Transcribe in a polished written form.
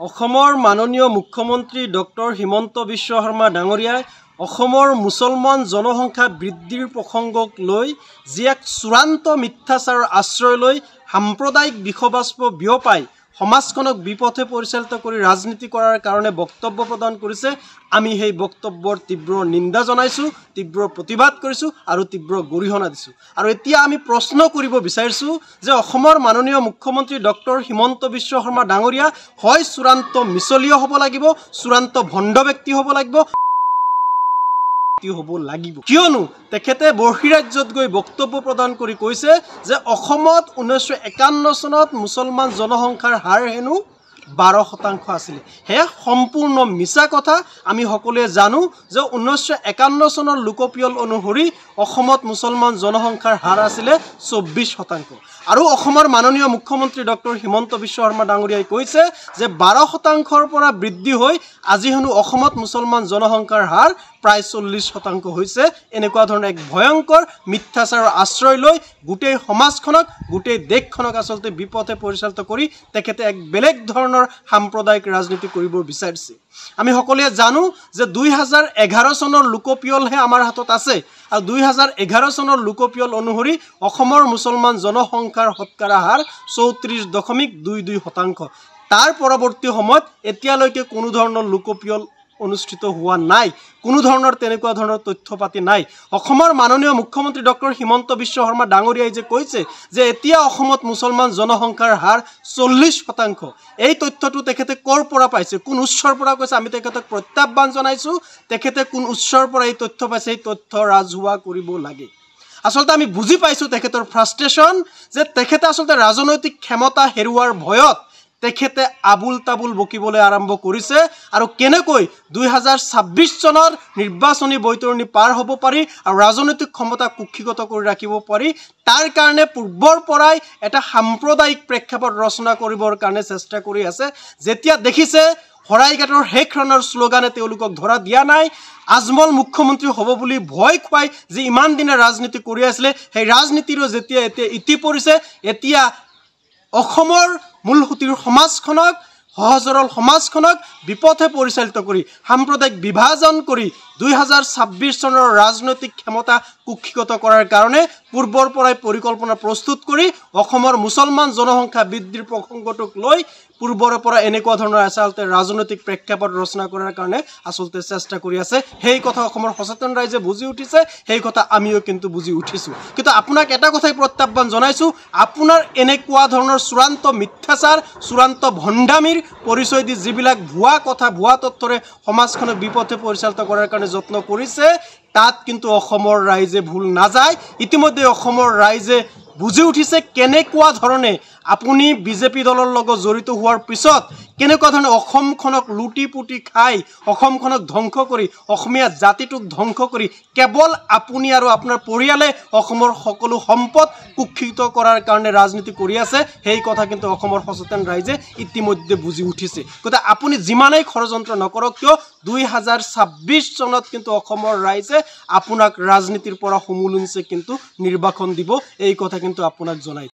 অসমৰ মাননীয় মুখ্যমন্ত্ৰী ডক্টৰ হিমন্ত বিশ্ব শৰ্মা ডাঙৰীয়াই অসমৰ মুছলমান জনসংখ্যা বৃদ্ধিৰ প্ৰসংগক লৈ যি এক চূড়ান্ত মিথ্যাচাৰৰ আশ্ৰয় লৈ সাম্প্ৰদায়িক বিষবাষ্প বিয়পাই সমাজখনক বিপথে পৰিচালিত কৰি ৰাজনীতি কৰাৰ কাৰণে বক্তব্য প্ৰদান কৰিছে। আমি সেই বক্তব্যৰ তীব্ৰ নিন্দা জনাইছোঁ, তীব্ৰ প্ৰতিবাদ কৰিছোঁ আৰু তীব্ৰ গৰিহণা দিছোঁ। আৰু এতিয়া আমি প্ৰশ্ন কৰিব বিচাৰিছোঁ যে অসমৰ মাননীয় মুখ্যমন্ত্ৰী ডক্টৰ হিমন্ত বিশ্ব শৰ্মা ডাঙৰীয়া হয় চূড়ান্ত মিছলীয় হ'ব লাগিব, চূড়ান্ত ভণ্ড ব্যক্তি হ'ব লাগিব, কিয়নো তেখেতে বহিৰাজ্যত গৈ বক্তব্য প্ৰদান কৰি কৈছে যে অসমত 1951 চনত মুছলমান জনসংখ্যাৰ হাৰ হেনো 12% আছিলে। হে সম্পূৰ্ণ মিছা কথা। আমি সকলোৱে জানো যে 1951 চনৰ লোকপিয়ল অনুসৰি অসমত মুছলমান জনসংখ্যাৰ হাৰ আছিলে 24%। আৰু অসমৰ মাননীয় মুখ্যমন্ত্ৰী ডক্টৰ হিমন্ত বিশ্ব শৰ্মা ডাঙৰীয়াই কৈছে যে 12%ৰ পৰা বৃদ্ধি হৈ আজি হেনো অসমত মুছলমান জনসংখ্যাৰ হাৰ প্ৰায় 40% হৈছে। এনেকুৱা ধৰণৰ এক ভয়ংকৰ মিথ্যাচাৰৰ আশ্ৰয় লৈ গোটেই সমাজখনক, গোটেই দেশখনক আচলতে বিপথে পৰিচালিত কৰি তেখেতে এক বেলেগ ধৰণৰ সাম্প্ৰদায়িক ৰাজনীতি কৰিব বিচাৰিছে। আমি সকলোৱে জানো যে 2011 চনৰ লোকপিয়লহে আমাৰ হাতত আছে আৰু 2011 চনৰ লোকপিয়ল অনুসৰি অসমৰ মুছলমান জনসংখ্যাৰ শতকৰা হাৰ 34.22%। তাৰ পৰৱৰ্তী সময়ত এতিয়ালৈকে কোনো ধৰণৰ লোকপিয়ল অনুষ্ঠিত হোৱা নাই, কোনো ধৰণৰ তেনেকুৱা ধৰণৰ তথ্য পাতি নাই। অসমৰ মাননীয় মুখ্যমন্ত্ৰী ডক্টৰ হিমন্ত বিশ্ব শৰ্মা ডাঙৰীয়াই যে কৈছে যে এতিয়া অসমত মুছলমান জনসংখ্যাৰ হাৰ 40%, এই তথ্যটো তেখেতে ক'ৰ পৰা পাইছে, কোন উৎসৰ পৰা কৈছে, আমি তেখেতক প্ৰত্যাহ্বান জনাইছোঁ। তেখেতে কোন উৎসৰ পৰা এই তথ্য পাইছে, এই তথ্য ৰাজহুৱা কৰিব লাগে। আচলতে আমি বুজি পাইছোঁ তেখেতৰ ফ্ৰাষ্ট্ৰেশ্যন, যে তেখেতে আচলতে ৰাজনৈতিক ক্ষমতা হেৰুৱাৰ ভয়ত তেখেতে আবুল তাবুল বকিবলৈ আৰম্ভ কৰিছে। আৰু কেনেকৈ 2026 চনৰ নিৰ্বাচনী বৈতৰণি পাৰ হ'ব পাৰি আৰু ৰাজনৈতিক ক্ষমতা কুক্ষিগত কৰি ৰাখিব পাৰি, তাৰ কাৰণে পূৰ্বৰ পৰাই এটা সাম্প্ৰদায়িক প্ৰেক্ষাপট ৰচনা কৰিবৰ কাৰণে চেষ্টা কৰি আছে। যেতিয়া দেখিছে শৰাইঘাটৰ শেষ ৰাণৰ শ্লোগানে তেওঁলোকক ধৰা দিয়া নাই, আজমল মুখ্যমন্ত্ৰী হ'ব বুলি ভয় খুৱাই যি ইমান দিনে ৰাজনীতি কৰি আছিলে, সেই ৰাজনীতিৰো যেতিয়া এতিয়া ইতি পৰিছে, এতিয়া অসমৰ মূলসুঁতিৰ সমাজখনক, সহজ সৰল সমাজখনক বিপথে পৰিচালিত কৰি সাম্প্ৰদায়িক বিভাজন কৰি 2026 চনৰ ৰাজনৈতিক ক্ষমতা কুক্ষিগত কৰাৰ কাৰণে পূৰ্বৰ পৰাই পৰিকল্পনা প্ৰস্তুত কৰি অসমৰ মুছলমান জনসংখ্যা বৃদ্ধিৰ প্ৰসংগটোক লৈ পূৰ্বৰে পৰা এনেকুৱা ধৰণৰ আচলতে ৰাজনৈতিক প্ৰেক্ষাপট ৰচনা কৰাৰ কাৰণে আচলতে চেষ্টা কৰি আছে। সেই কথা অসমৰ সচেতন ৰাইজে বুজি উঠিছে, সেই কথা আমিও কিন্তু বুজি উঠিছোঁ। কিন্তু আপোনাক এটা কথাই প্ৰত্যাহ্বান জনাইছোঁ, আপোনাৰ এনেকুৱা ধৰণৰ চূড়ান্ত মিথ্যাচাৰ, চূড়ান্ত ভণ্ডামিৰ পৰিচয় দি যিবিলাক ভুৱা কথা, ভুৱা তথ্যৰে সমাজখনক বিপথে পৰিচালিত কৰাৰ কাৰণে যত্ন কৰিছে, তাত কিন্তু অসমৰ ৰাইজে ভুল নাযায়। ইতিমধ্যে অসমৰ ৰাইজে বুজি উঠিছে কেনেকুৱা ধৰণে আপুনি বিজেপি দলৰ লগত জড়িত হোৱাৰ পিছত কেনেকুৱা ধৰণে অসমখনক লুটি পুটি খাই, অসমখনক ধ্বংস কৰি, অসমীয়া জাতিটোক ধ্বংস কৰি কেৱল আপুনি আৰু আপোনাৰ পৰিয়ালে অসমৰ সকলো সম্পদ কুক্ষিগত কৰাৰ কাৰণে ৰাজনীতি কৰি আছে। সেই কথা কিন্তু অসমৰ সচেতন ৰাইজে ইতিমধ্যে বুজি উঠিছে। গতিকে আপুনি যিমানেই ষড়যন্ত্ৰ নকৰক কিয়, 2026 চনত কিন্তু অসমৰ ৰাইজে আপোনাক ৰাজনীতিৰ পৰা সমূলুঞ্চে কিন্তু নিৰ্বাসন দিব, এই কথা কিন্তু আপোনাক জনাই।